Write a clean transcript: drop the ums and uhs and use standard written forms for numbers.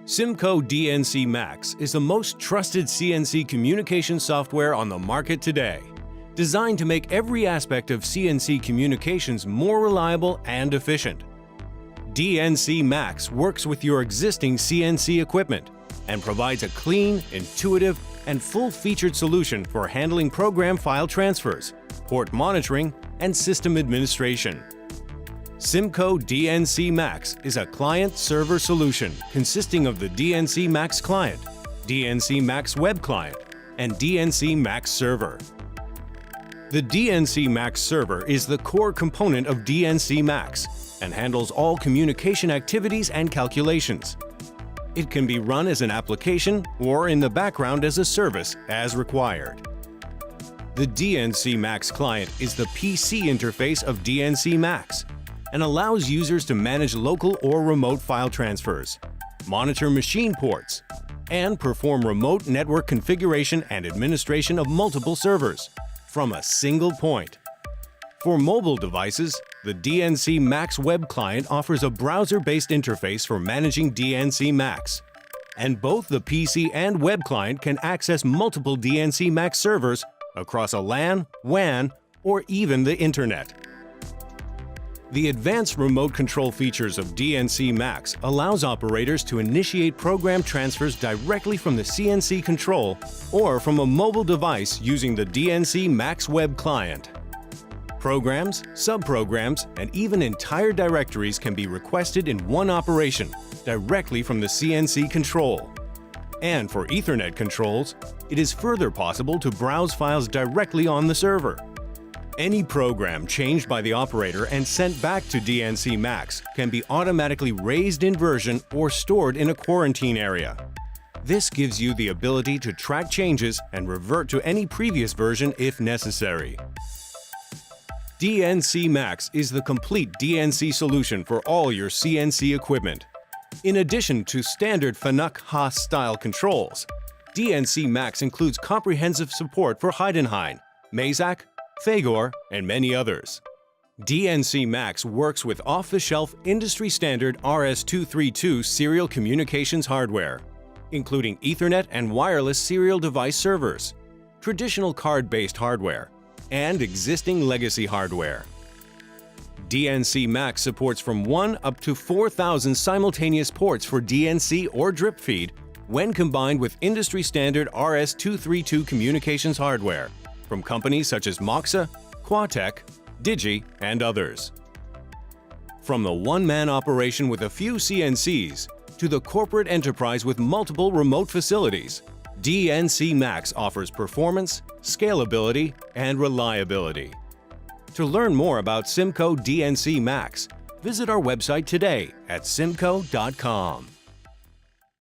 CIMCO DNC-Max is the most trusted CNC communication software on the market today, designed to make every aspect of CNC communications more reliable and efficient. DNC-Max works with your existing CNC equipment and provides a clean, intuitive, and full-featured solution for handling program file transfers, port monitoring, and system administration. CIMCO DNC-Max is a client-server solution consisting of the DNC-Max client, DNC-Max web client, and DNC-Max server. The DNC-Max server is the core component of DNC-Max and handles all communication activities and calculations. It can be run as an application or in the background as a service as required. The DNC-Max client is the PC interface of DNC-Max and allows users to manage local or remote file transfers, monitor machine ports, and perform remote network configuration and administration of multiple servers from a single point. For mobile devices, the DNC-Max web client offers a browser-based interface for managing DNC-Max, and both the PC and web client can access multiple DNC-Max servers across a LAN, WAN, or even the Internet. The advanced remote control features of DNC-Max allows operators to initiate program transfers directly from the CNC control or from a mobile device using the DNC-Max web client. Programs, subprograms, and even entire directories can be requested in one operation directly from the CNC control. And for Ethernet controls, it is further possible to browse files directly on the server. Any program changed by the operator and sent back to DNC-Max can be automatically raised in version or stored in a quarantine area. This gives you the ability to track changes and revert to any previous version if necessary. DNC-Max is the complete DNC solution for all your CNC equipment. In addition to standard FANUC-Haas style controls, DNC-Max includes comprehensive support for Heidenhain, Mazak, Fagor, and many others. DNC-Max works with off-the-shelf industry-standard RS-232 serial communications hardware, including Ethernet and wireless serial device servers, traditional card-based hardware, and existing legacy hardware. DNC-Max supports from 1 up to 4,000 simultaneous ports for DNC or drip feed when combined with industry-standard RS-232 communications hardware from companies such as Moxa, Quatec, Digi, and others. From the one-man operation with a few CNCs to the corporate enterprise with multiple remote facilities, DNC-Max offers performance, scalability, and reliability. To learn more about CIMCO DNC-Max, visit our website today at cimco.com.